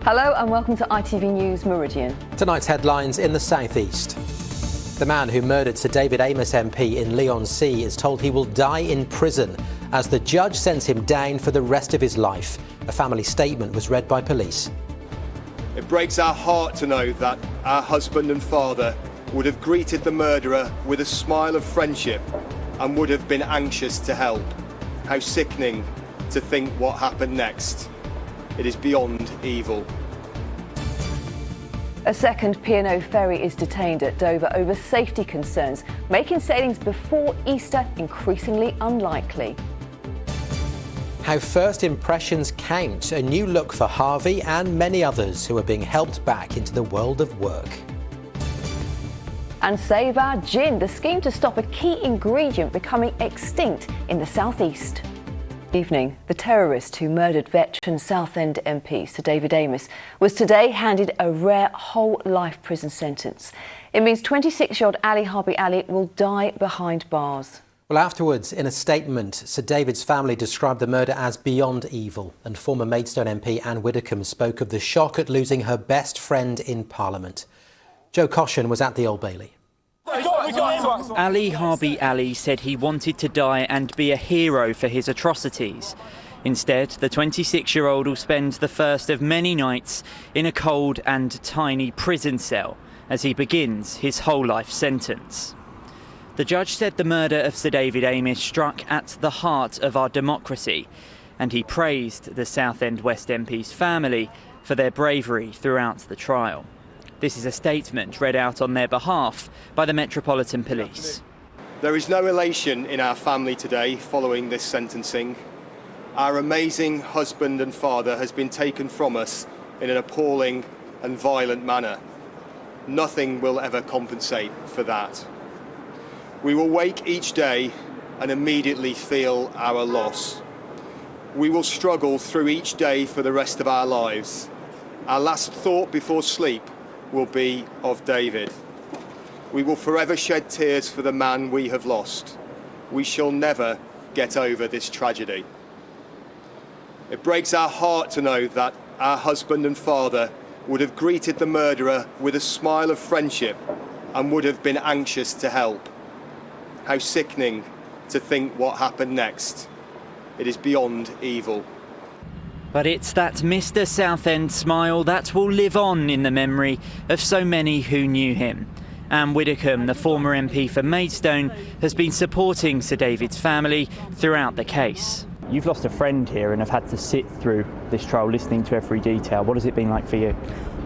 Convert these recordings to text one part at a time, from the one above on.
Hello and welcome to ITV News Meridian. Tonight's headlines in the southeast. The man who murdered Sir David Amess MP in Leigh-on-Sea is told he will die in prison as the judge sends him down for the rest of his life. A family statement was read by police. It breaks our heart to know that our husband and father would have greeted the murderer with a smile of friendship and would have been anxious to help. How sickening to think what happened next. It is beyond evil. A second P&O ferry is detained at Dover over safety concerns, making sailings before Easter increasingly unlikely. How first impressions count, a new look for Harvey and many others who are being helped back into the world of work. And Save Our Gin, the scheme to stop a key ingredient becoming extinct in the southeast. Evening, the terrorist who murdered veteran Southend MP Sir David Amess was today handed a rare whole-life prison sentence. It means 26-year-old Ali Harbi Ali will die behind bars. Well, afterwards, in a statement, Sir David's family described the murder as beyond evil, and former Maidstone MP Anne Widdecombe spoke of the shock at losing her best friend in Parliament. Joe Caution was at the Old Bailey. Ali Harbi Ali said he wanted to die and be a hero for his atrocities. Instead, the 26-year-old will spend the first of many nights in a cold and tiny prison cell as he begins his whole life sentence. The judge said the murder of Sir David Amess struck at the heart of our democracy, and he praised the Southend West MP's family for their bravery throughout the trial. This is a statement read out on their behalf by the Metropolitan Police. There is no elation in our family today following this sentencing. Our amazing husband and father has been taken from us in an appalling and violent manner. Nothing will ever compensate for that. We will wake each day and immediately feel our loss. We will struggle through each day for the rest of our lives. Our last thought before sleep will be of David. We will forever shed tears for the man we have lost. We shall never get over this tragedy. It breaks our heart to know that our husband and father would have greeted the murderer with a smile of friendship and would have been anxious to help. How sickening to think what happened next. It is beyond evil. But it's that Mr. Southend smile that will live on in the memory of so many who knew him. Anne Widdecombe, the former MP for Maidstone, has been supporting Sir David's family throughout the case. You've lost a friend here and have had to sit through this trial listening to every detail. What has it been like for you?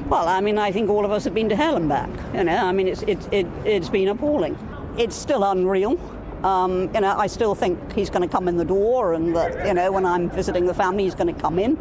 Well, I mean, I think all of us have been to hell and back. It's been appalling. It's still unreal. I still think he's going to come in the door, and that, when I'm visiting the family, he's going to come in.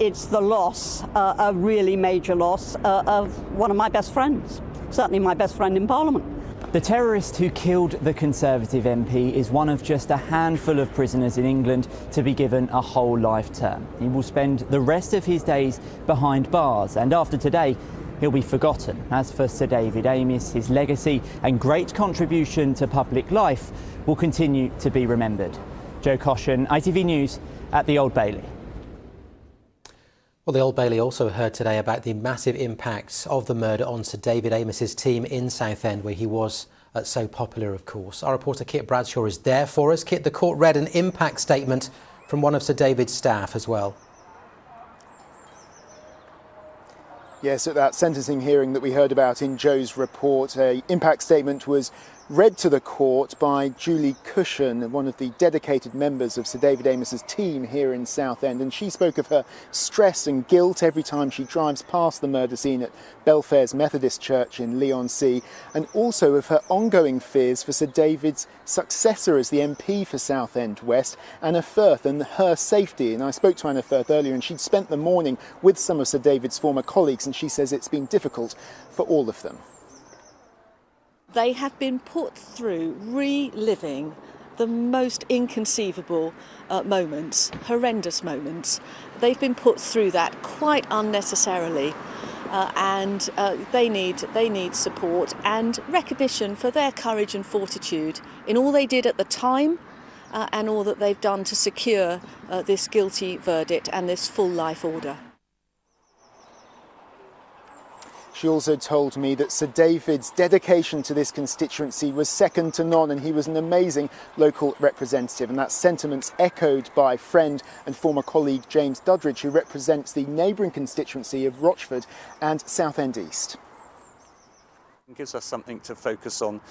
It's the loss, a really major loss of one of my best friends, certainly my best friend in Parliament. The terrorist who killed the Conservative MP is one of just a handful of prisoners in England to be given a whole life term. He will spend the rest of his days behind bars, and after today, he'll be forgotten. As for Sir David Amess, his legacy and great contribution to public life will continue to be remembered. Joe Caution, ITV News at the Old Bailey. Well, the Old Bailey also heard today about the massive impacts of the murder on Sir David Amess's team in Southend, where he was so popular, of course. Our reporter Kit Bradshaw is there for us. Kit, the court read an impact statement from one of Sir David's staff as well. Yes, at that sentencing hearing that we heard about in Joe's report, an impact statement was read to the court by Julie Cushion, one of the dedicated members of Sir David Amess's team here in Southend, and she spoke of her stress and guilt every time she drives past the murder scene at Belfair's Methodist Church in Leigh-on-Sea, and also of her ongoing fears for Sir David's successor as the MP for Southend West, Anna Firth, and her safety. And I spoke to Anna Firth earlier, and she'd spent the morning with some of Sir David's former colleagues, and she says it's been difficult for all of them. They have been put through reliving the most inconceivable moments, horrendous moments. They've been put through that quite unnecessarily, and they need support and recognition for their courage and fortitude in all they did at the time, and all that they've done to secure this guilty verdict and this full life order. She also told me that Sir David's dedication to this constituency was second to none, and he was an amazing local representative. And that sentiment's echoed by friend and former colleague James Duddridge, who represents the neighbouring constituency of Rochford and Southend East. It gives us something to focus on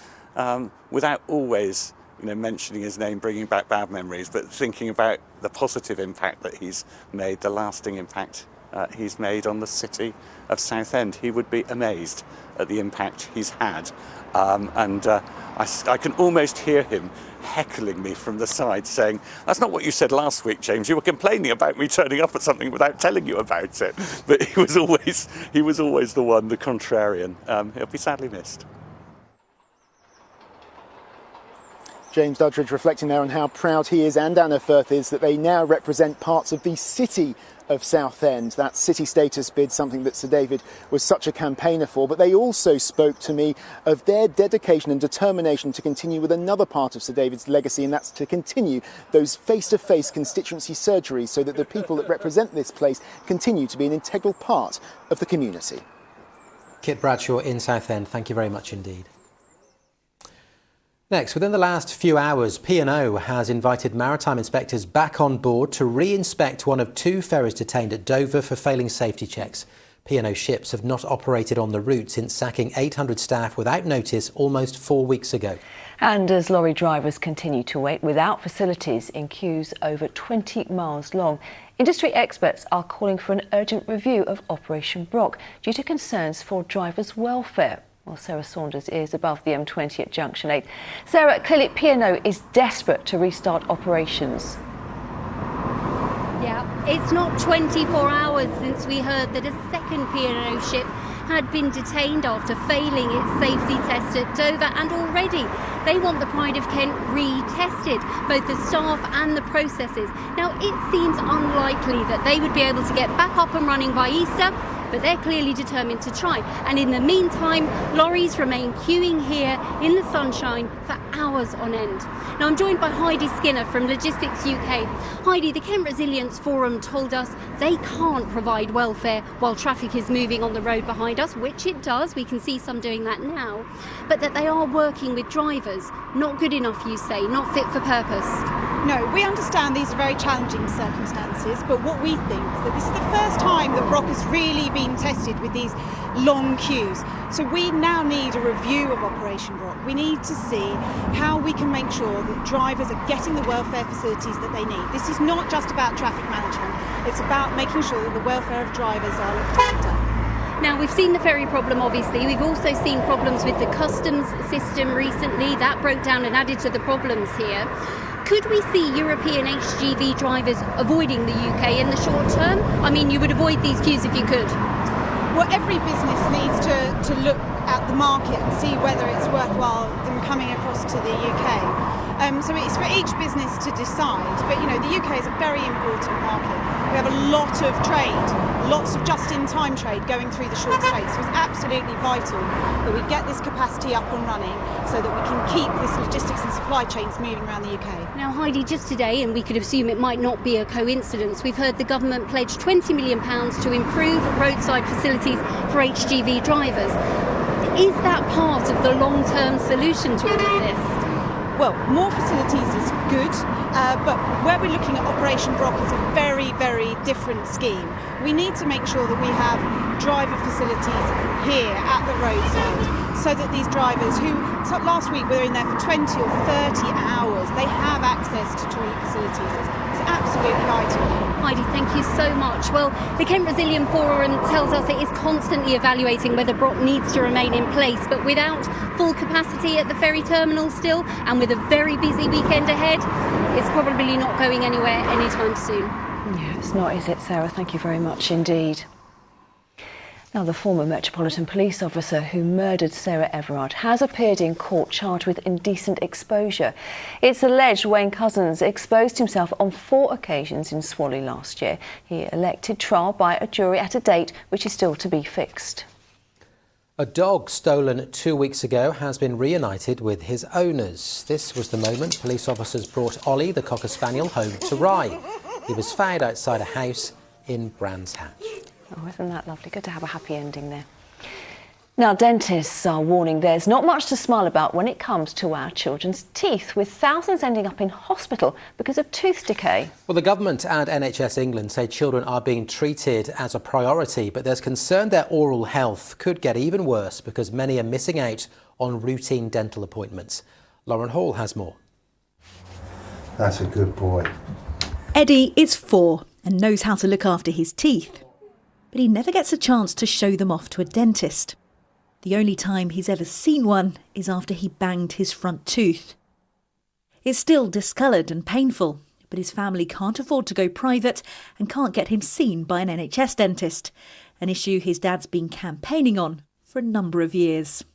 without always mentioning his name, bringing back bad memories, but thinking about the positive impact that he's made, the lasting impact he's made on the city of Southend. He would be amazed at the impact he's had. I can almost hear him heckling me from the side saying, "That's not what you said last week, James. You were complaining about me turning up at something without telling you about it." But he was always the one, the contrarian. He'll be sadly missed. James Duddridge reflecting there on how proud he is and Anna Firth is that they now represent parts of the city of Southend. That city status bid, something that Sir David was such a campaigner for. But they also spoke to me of their dedication and determination to continue with another part of Sir David's legacy, and that's to continue those face-to-face constituency surgeries so that the people that represent this place continue to be an integral part of the community. Kit Bradshaw in Southend, thank you very much indeed. Next, within the last few hours, P&O has invited maritime inspectors back on board to re-inspect one of 2 ferries detained at Dover for failing safety checks. P&O ships have not operated on the route since sacking 800 staff without notice almost 4 weeks ago. And as lorry drivers continue to wait without facilities in queues over 20 miles long, industry experts are calling for an urgent review of Operation Brock due to concerns for drivers' welfare. Well, Sarah Saunders is above the M20 at Junction 8. Sarah, clearly P&O is desperate to restart operations. Yeah, it's not 24 hours since we heard that a second P&O ship had been detained after failing its safety test at Dover, and already they want the Pride of Kent retested, both the staff and the processes. Now, it seems unlikely that they would be able to get back up and running by Easter, but they're clearly determined to try. And in the meantime, lorries remain queuing here in the sunshine for hours on end. Now, I'm joined by Heidi Skinner from Logistics UK. Heidi, the Kent Resilience Forum told us they can't provide welfare while traffic is moving on the road behind us, which it does. We can see some doing that now. But that they are working with drivers. Not good enough, you say, not fit for purpose. No, we understand these are very challenging circumstances, but what we think is that this is the first time that Brock has really been tested with these long queues. So we now need a review of Operation Brock. We need to see how we can make sure that drivers are getting the welfare facilities that they need. This is not just about traffic management, it's about making sure that the welfare of drivers are looked after. Now, we've seen the ferry problem, obviously. We've also seen problems with the customs system recently. That broke down and added to the problems here. Could we see European HGV drivers avoiding the UK in the short term? I mean, you would avoid these queues if you could. Well, every business needs to look at the market and see whether it's worthwhile them coming across to the UK. So it's for each business to decide. But, the UK is a very important market. We have a lot of trade, lots of just-in-time trade going through the short straits. So it's absolutely vital that we get this capacity up and running so that we can keep this logistics and supply chains moving around the UK. Now, Heidi, just today, and we could assume it might not be a coincidence, we've heard the government pledge £20 million to improve roadside facilities for HGV drivers. Is that part of the long-term solution to all of this? Well, more facilities is good, but where we're looking at Operation Brock is a very, very different scheme. We need to make sure that we have driver facilities here at the roadside so that these drivers who last week were in there for 20 or 30 hours, they have access to toilet facilities. It's absolutely vital. Heidi, thank you so much. Well, the Kent Resilience Forum tells us it is constantly evaluating whether Brock needs to remain in place, but without full capacity at the ferry terminal still, and with a very busy weekend ahead, it's probably not going anywhere anytime soon. Yeah, it's not, is it, Sarah? Thank you very much indeed. Now, the former Metropolitan Police officer who murdered Sarah Everard has appeared in court charged with indecent exposure. It's alleged Wayne Couzens exposed himself on 4 occasions in Swalley last year. He elected trial by a jury at a date which is still to be fixed. A dog stolen 2 weeks ago has been reunited with his owners. This was the moment police officers brought Ollie, the Cocker Spaniel, home to Rye. He was found outside a house in Brands Hatch. Oh, isn't that lovely? Good to have a happy ending there. Now, dentists are warning there's not much to smile about when it comes to our children's teeth, with thousands ending up in hospital because of tooth decay. Well, the government and NHS England say children are being treated as a priority, but there's concern their oral health could get even worse because many are missing out on routine dental appointments. Lauren Hall has more. That's a good boy. Eddie is 4 and knows how to look after his teeth, but he never gets a chance to show them off to a dentist. The only time he's ever seen one is after he banged his front tooth. It's still discoloured and painful, but his family can't afford to go private and can't get him seen by an NHS dentist, an issue his dad's been campaigning on for a number of years.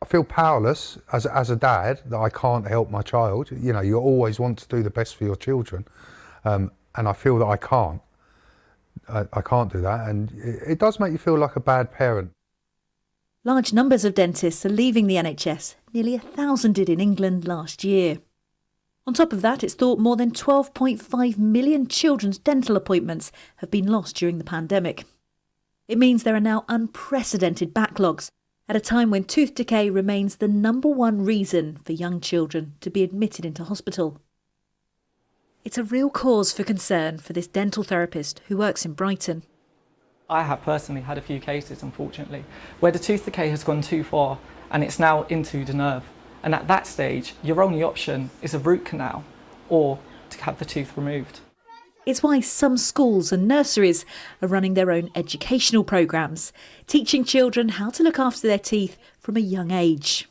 I feel powerless as a dad that I can't help my child. You know, you always want to do the best for your children, and I feel that I can't. I can't do that, and it does make you feel like a bad parent. Large numbers of dentists are leaving the NHS. Nearly 1,000 did in England last year. On top of that, it's thought more than 12.5 million children's dental appointments have been lost during the pandemic. It means there are now unprecedented backlogs at a time when tooth decay remains the #1 reason for young children to be admitted into hospital. It's a real cause for concern for this dental therapist who works in Brighton. I have personally had a few cases, unfortunately, where the tooth decay has gone too far and it's now into the nerve. And at that stage, your only option is a root canal or to have the tooth removed. It's why some schools and nurseries are running their own educational programmes, teaching children how to look after their teeth from a young age.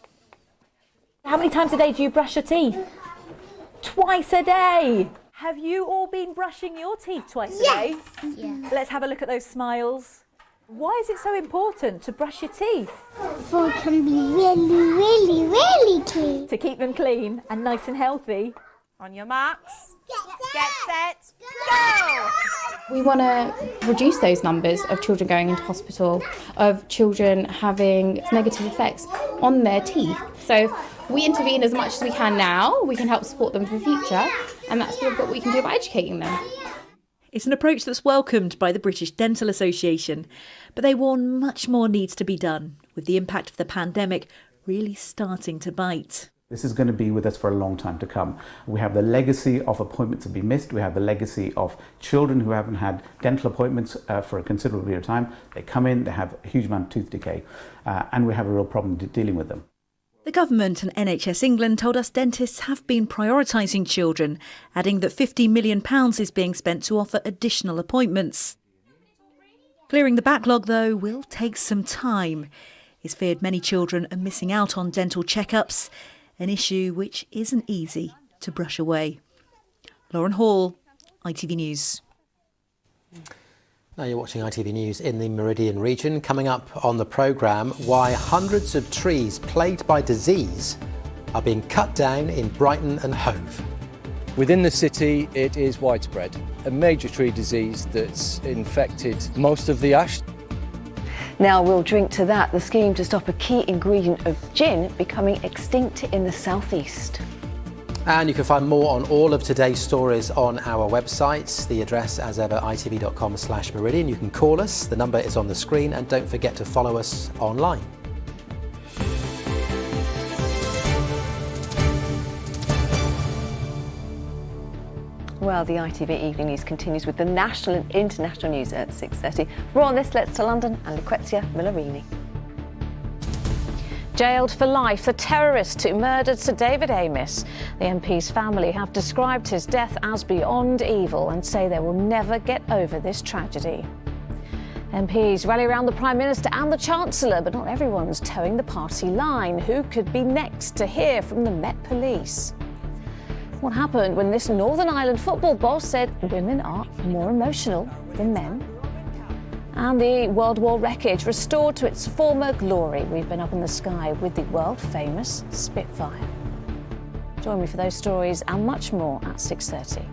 How many times a day do you brush your teeth? Twice a day! Have you all been brushing your teeth twice a day? Yeah. Let's have a look at those smiles. Why is it so important to brush your teeth? For it can be really, really, really clean. To keep them clean and nice and healthy. On your marks, get set, go! We want to reduce those numbers of children going into hospital, of children having negative effects on their teeth. So we intervene as much as we can now. We can help support them for the future, and that's what we can do by educating them. It's an approach that's welcomed by the British Dental Association, but they warn much more needs to be done, with the impact of the pandemic really starting to bite. This is going to be with us for a long time to come. We have the legacy of appointments to be missed. We have the legacy of children who haven't had dental appointments for a considerable period of time. They come in, they have a huge amount of tooth decay, and we have a real problem dealing with them. The government and NHS England told us dentists have been prioritising children, adding that £50 million is being spent to offer additional appointments. Clearing the backlog, though, will take some time. It's feared many children are missing out on dental checkups, an issue which isn't easy to brush away. Lauren Hall, ITV News. Now you're watching ITV News in the Meridian region. Coming up on the programme, why hundreds of trees plagued by disease are being cut down in Brighton and Hove. Within the city, it is widespread. A major tree disease that's infected most of the ash. Now we'll drink to that, the scheme to stop a key ingredient of gin becoming extinct in the southeast. And you can find more on all of today's stories on our website. The address, as ever, itv.com/Meridian. You can call us. The number is on the screen. And don't forget to follow us online. Well, the ITV Evening News continues with the national and international news at 6:30. For all this, let's to London and Lucrezia Millarini. Jailed for life, the terrorist who murdered Sir David Amess. The MP's family have described his death as beyond evil and say they will never get over this tragedy. MPs rally around the Prime Minister and the Chancellor, but not everyone's towing the party line. Who could be next to hear from the Met Police? What happened when this Northern Ireland football boss said women are more emotional than men? And the World War wreckage restored to its former glory. We've been up in the sky with the world-famous Spitfire. Join me for those stories and much more at 6:30.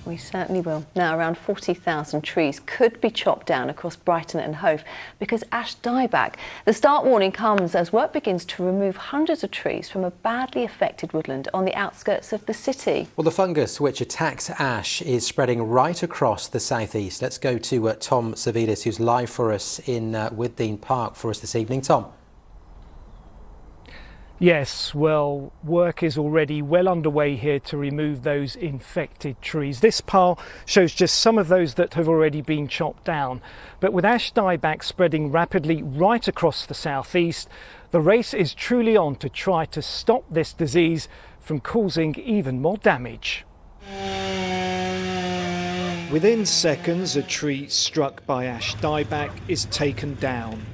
We certainly will. Now, around 40,000 trees could be chopped down across Brighton and Hove because ash dieback. The start warning comes as work begins to remove hundreds of trees from a badly affected woodland on the outskirts of the city. Well, the fungus which attacks ash is spreading right across the southeast. Let's go to Tom Savidis, who's live for us in Withdean Park for us this evening. Tom. Yes, well, work is already well underway here to remove those infected trees. This pile shows just some of those that have already been chopped down. But with ash dieback spreading rapidly right across the southeast, the race is truly on to try to stop this disease from causing even more damage. Within seconds, a tree struck by ash dieback is taken down.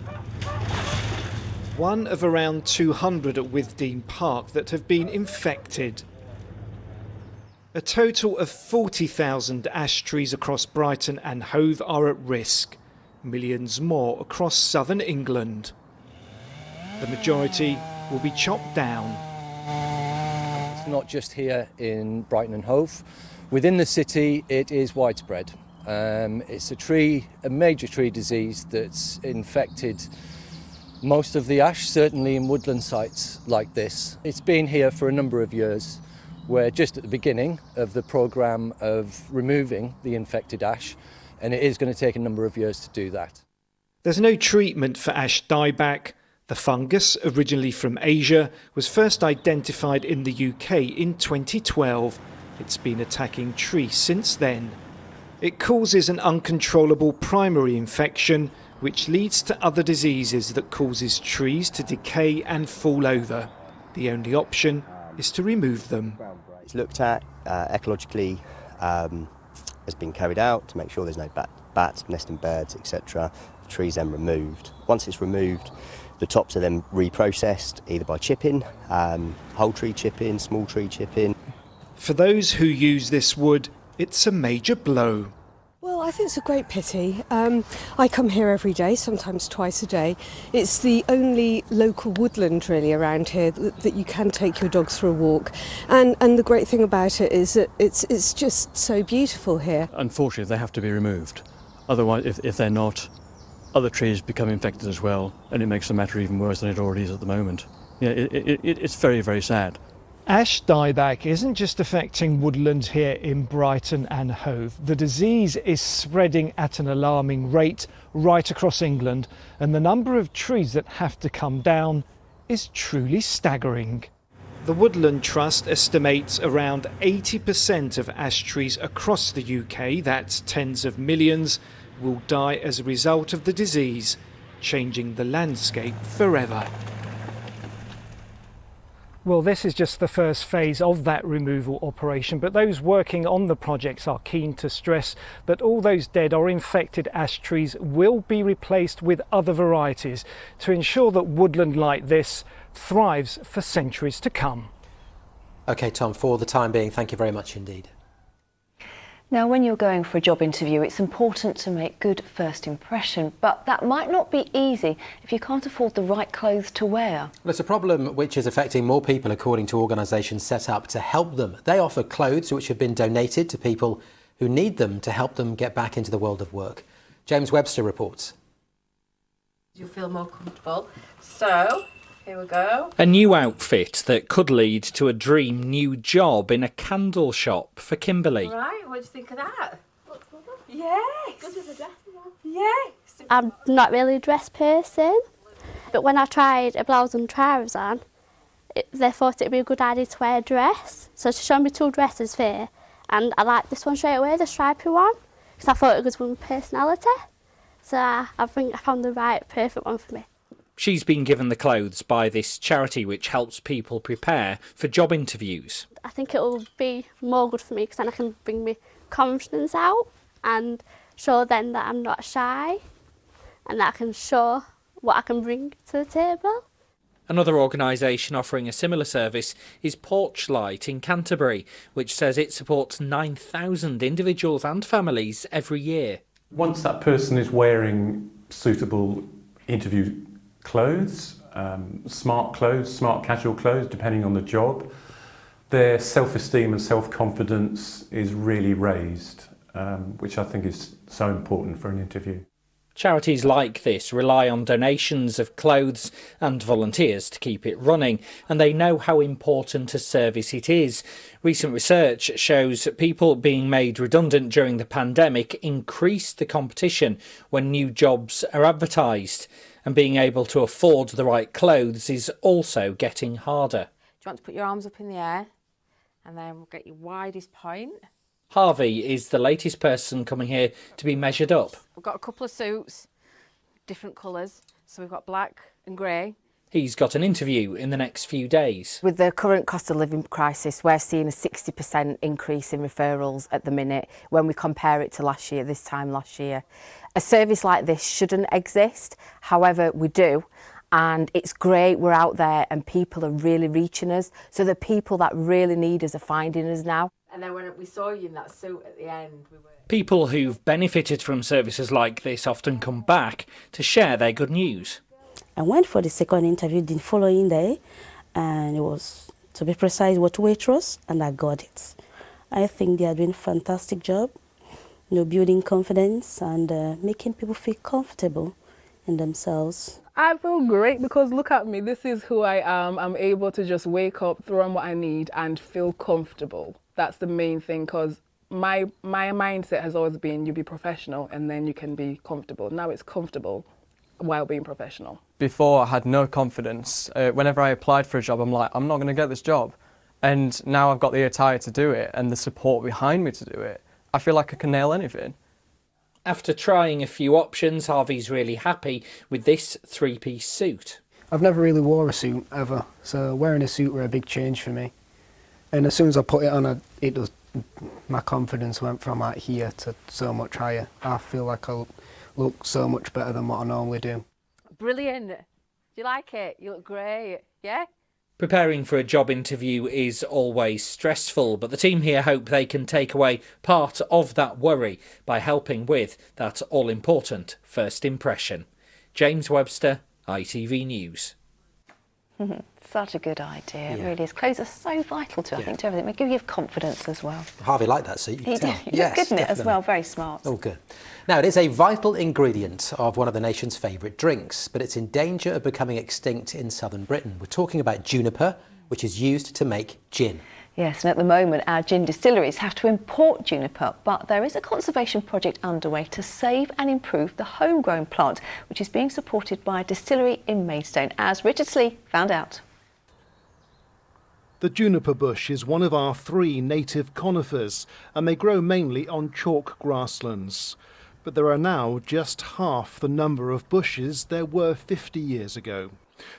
One of around 200 at Withdean Park that have been infected. A total of 40,000 ash trees across Brighton and Hove are at risk. Millions more across southern England. The majority will be chopped down. It's not just here in Brighton and Hove. Within the city, it is widespread. It's a major tree disease that's infected most of the ash, certainly in woodland sites like this. It's been here for a number of years. We're just at the beginning of the programme of removing the infected ash, and it is going to take a number of years to do that. There's no treatment for ash dieback. The fungus, originally from Asia, was first identified in the UK in 2012. It's been attacking trees since then. It causes an uncontrollable primary infection, which leads to other diseases that causes trees to decay and fall over. The only option is to remove them. It's looked at ecologically, has been carried out to make sure there's no bats, nesting birds, etc. The tree's then removed. Once it's removed, the tops are then reprocessed either by chipping, whole tree chipping, small tree chipping. For those who use this wood, it's a major blow. Well, I think it's a great pity. I come here every day, sometimes twice a day. It's the only local woodland really around here that you can take your dogs for a walk. And the great thing about it is that it's just so beautiful here. Unfortunately, they have to be removed. Otherwise, if they're not, other trees become infected as well, and it makes the matter even worse than it already is at the moment. Yeah, it's very, very sad. Ash dieback isn't just affecting woodlands here in Brighton and Hove. The disease is spreading at an alarming rate right across England, and the number of trees that have to come down is truly staggering. The Woodland Trust estimates around 80% of ash trees across the UK, that's tens of millions, will die as a result of the disease, changing the landscape forever. Well, this is just the first phase of that removal operation, but those working on the projects are keen to stress that all those dead or infected ash trees will be replaced with other varieties to ensure that woodland like this thrives for centuries to come. OK, Tom, for the time being, thank you very much indeed. Now, when you're going for a job interview, it's important to make good first impression, but that might not be easy if you can't afford the right clothes to wear. Well, it's a problem which is affecting more people, according to organisations set up to help them. They offer clothes which have been donated to people who need them to help them get back into the world of work. James Webster reports. You feel more comfortable. So, here we go. A new outfit that could lead to a dream new job in a candle shop for Kimberly. Right, what do you think of that? Yes. Good with the dress. Yes. I'm not really a dress person, but when I tried a blouse and trousers on, they thought it'd be a good idea to wear a dress. So she showed me two dresses here, and I liked this one straight away, the stripy one, because I thought it was with my personality. So I think I found the right, perfect one for me. She's been given the clothes by this charity which helps people prepare for job interviews. I think it will be more good for me because then I can bring my confidence out and show them that I'm not shy and that I can show what I can bring to the table. Another organisation offering a similar service is Porchlight in Canterbury, which says it supports 9,000 individuals and families every year. Once that person is wearing suitable interview clothes, smart casual clothes, depending on the job, their self-esteem and self-confidence is really raised, which I think is so important for an interview. Charities like this rely on donations of clothes and volunteers to keep it running, and they know how important a service it is. Recent research shows people being made redundant during the pandemic increased the competition when new jobs are advertised, and being able to afford the right clothes is also getting harder. Do you want to put your arms up in the air and then we'll get your widest point? Harvey is the latest person coming here to be measured up. We've got a couple of suits, different colours, so we've got black and grey. He's got an interview in the next few days. With the current cost of living crisis, we're seeing a 60% increase in referrals at the minute when we compare it to last year, this time last year. A service like this shouldn't exist, however we do, and it's great we're out there and people are really reaching us, so the people that really need us are finding us now. And then when we saw you in that suit at the end, we were... People who've benefited from services like this often come back to share their good news. I went for the second interview the following day, and it was, to be precise, what waitress, and I got it. I think they are doing a fantastic job, building confidence and making people feel comfortable in themselves. I feel great because look at me, this is who I am. I'm able to just wake up, throw on what I need and feel comfortable. That's the main thing, because my mindset has always been you be professional and then you can be comfortable. Now it's comfortable while being professional. Before I had no confidence. Whenever I applied for a job, I'm like, I'm not going to get this job. And now I've got the attire to do it and the support behind me to do it. I feel like I can nail anything. After trying a few options, Harvey's really happy with this three-piece suit. I've never really wore a suit ever, so wearing a suit were a big change for me. And as soon as I put it on, my confidence went from like here to so much higher. I feel like I look so much better than what I normally do. Brilliant. Do you like it? You look great. Yeah? Preparing for a job interview is always stressful, but the team here hope they can take away part of that worry by helping with that all-important first impression. James Webster, ITV News. Such a good idea, it really is. Clothes are so vital to, I think, to everything. They give you confidence as well. Harvey liked that suit, you can tell. He looked good in it as well, very smart. All good. Now, it is a vital ingredient of one of the nation's favourite drinks, but it's in danger of becoming extinct in southern Britain. We're talking about juniper, which is used to make gin. Yes, and at the moment our gin distilleries have to import juniper, but there is a conservation project underway to save and improve the homegrown plant, which is being supported by a distillery in Maidstone, as Richard Slee found out. The juniper bush is one of our 3 native conifers, and they grow mainly on chalk grasslands. But there are now just half the number of bushes there were 50 years ago.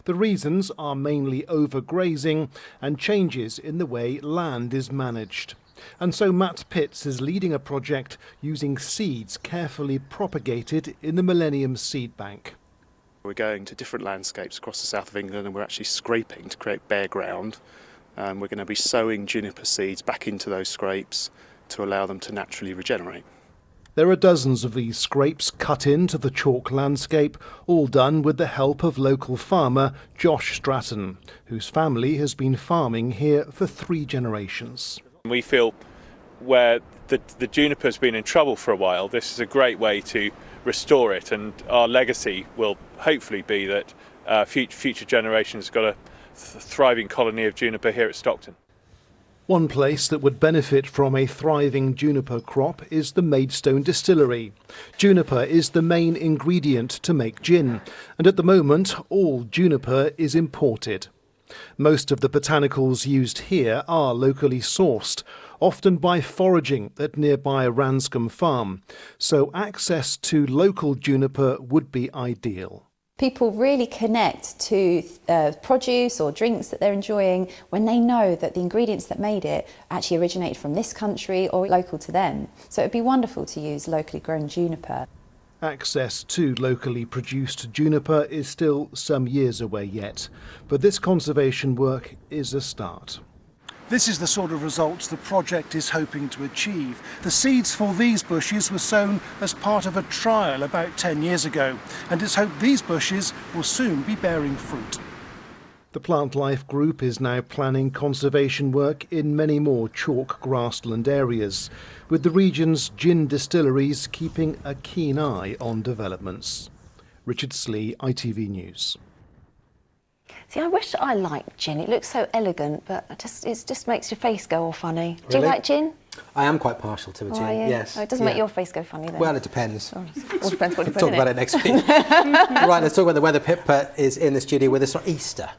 The reasons are mainly overgrazing and changes in the way land is managed. And so Matt Pitts is leading a project using seeds carefully propagated in the Millennium Seed Bank. We're going to different landscapes across the south of England and we're actually scraping to create bare ground. We're going to be sowing juniper seeds back into those scrapes to allow them to naturally regenerate. There are dozens of these scrapes cut into the chalk landscape, all done with the help of local farmer Josh Stratton, whose family has been farming here for 3 generations. We feel where the juniper's been in trouble for a while, this is a great way to restore it, and our legacy will hopefully be that future generations got a thriving colony of juniper here at Stockton. One place that would benefit from a thriving juniper crop is the Maidstone distillery. Juniper is the main ingredient to make gin, and at the moment all juniper is imported. Most of the botanicals used here are locally sourced, often by foraging at nearby Ranscombe Farm, so access to local juniper would be ideal. People really connect to produce or drinks that they're enjoying when they know that the ingredients that made it actually originated from this country or local to them. So it'd be wonderful to use locally grown juniper. Access to locally produced juniper is still some years away yet, but this conservation work is a start. This is the sort of results the project is hoping to achieve. The seeds for these bushes were sown as part of a trial about 10 years ago, and it's hoped these bushes will soon be bearing fruit. The Plant Life Group is now planning conservation work in many more chalk grassland areas, with the region's gin distilleries keeping a keen eye on developments. Richard Slee, ITV News. See, I wish I liked gin. It looks so elegant, but it just makes your face go all funny. Do Really? you like gin? I am quite partial to a gin, yes. Oh, it doesn't make your face go funny then? Well, it depends. All depends what you We'll put talk in about it next week. Right, let's talk about the weather. Pippa is in the studio with us for Easter.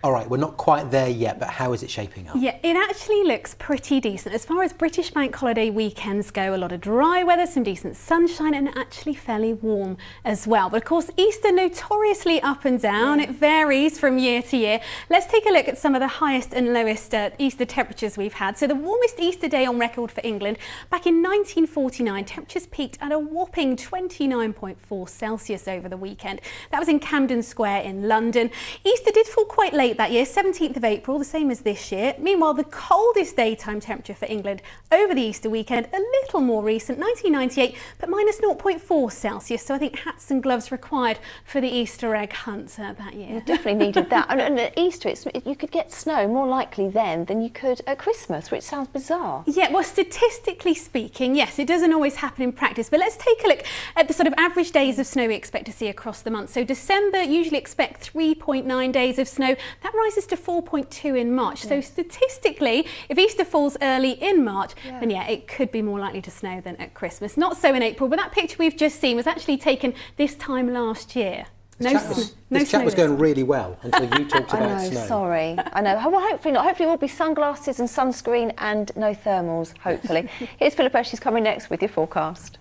All right, we're not quite there yet, but how is it shaping up? Yeah, it actually looks pretty decent. As far as British bank holiday weekends go, a lot of dry weather, some decent sunshine, and actually fairly warm as well. But of course, Easter notoriously up and down. It varies from year to year. Let's take a look at some of the highest and lowest Easter temperatures we've had. So the warmest Easter day on record for England, back in 1949, temperatures peaked at a whopping 29.4 Celsius over the weekend. That was in Camden Square in London. Easter did fall quite late that year, 17th of April, the same as this year. Meanwhile, the coldest daytime temperature for England over the Easter weekend, a little more recent, 1998, but minus 0.4 Celsius. So I think hats and gloves required for the Easter egg hunt that year. You definitely needed that. And at Easter, you could get snow more likely then than you could at Christmas, which sounds bizarre. Yeah, well, statistically speaking, yes, it doesn't always happen in practice. But let's take a look at the sort of average days of snow we expect to see across the month. So December, usually expect 3.9 days of snow. That rises to 4.2 in March. So statistically, if Easter falls early in March, then yeah, it could be more likely to snow than at Christmas. Not so in April, but that picture we've just seen was actually taken this time last year. This chat was going really well until you talked about snow. Sorry. I know. Well, hopefully not. Hopefully it will be sunglasses and sunscreen and no thermals, hopefully. Here's Philippa. She's coming next with your forecast.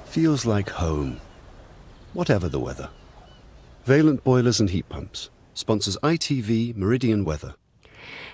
Feels like home, whatever the weather. Valent Boilers and Heat Pumps sponsors ITV Meridian Weather.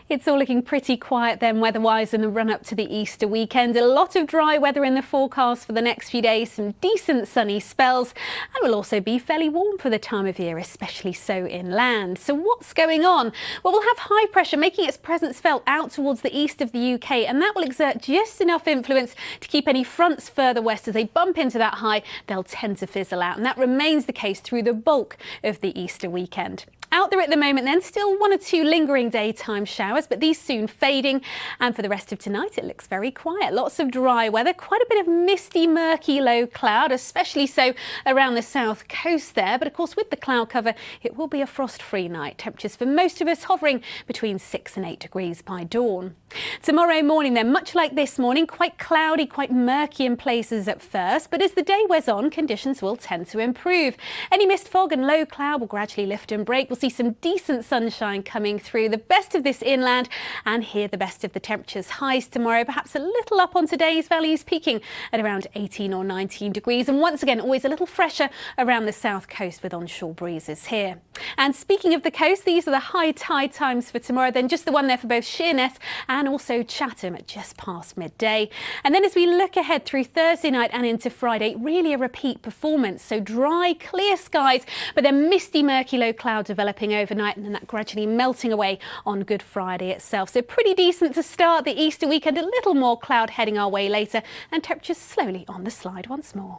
It's all looking pretty quiet then weather-wise in the run-up to the Easter weekend. A lot of dry weather in the forecast for the next few days, some decent sunny spells, and will also be fairly warm for the time of year, especially so inland. So what's going on? Well, we'll have high pressure making its presence felt out towards the east of the UK, and that will exert just enough influence to keep any fronts further west. As they bump into that high, they'll tend to fizzle out, and that remains the case through the bulk of the Easter weekend. Out there at the moment then, still one or two lingering daytime showers, but these soon fading. And for the rest of tonight, it looks very quiet. Lots of dry weather, quite a bit of misty, murky low cloud, especially so around the south coast there. But of course, with the cloud cover, it will be a frost-free night. Temperatures for most of us hovering between 6 and 8 degrees by dawn. Tomorrow morning then, much like this morning, quite cloudy, quite murky in places at first. But as the day wears on, conditions will tend to improve. Any mist, fog and low cloud will gradually lift and break. We'll see some decent sunshine coming through, the best of this inland, and here the best of the temperatures. Highs tomorrow perhaps a little up on today's values, peaking at around 18 or 19 degrees, and once again always a little fresher around the south coast with onshore breezes here. And speaking of the coast, these are the high tide times for tomorrow, then just the one there for both Sheerness and also Chatham at just past midday. And then as we look ahead through Thursday night and into Friday, really a repeat performance. So dry, clear skies, but then misty, murky low cloud developing overnight, and then that gradually melting away on Good Friday itself. So pretty decent to start the Easter weekend, a little more cloud heading our way later, and temperatures slowly on the slide once more.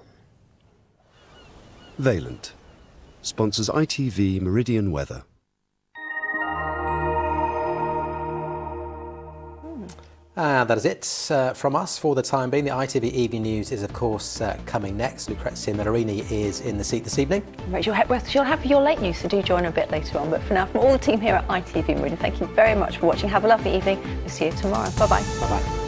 Valent sponsors ITV Meridian Weather. That is it from us for the time being. The ITV Evening News is, of course, coming next. Lucrezia Mellarini is in the seat this evening. Right, she'll have your late news, so do join her a bit later on. But for now, from all the team here at ITV Meridian, thank you very much for watching. Have a lovely evening. We'll see you tomorrow. Bye-bye. Bye-bye.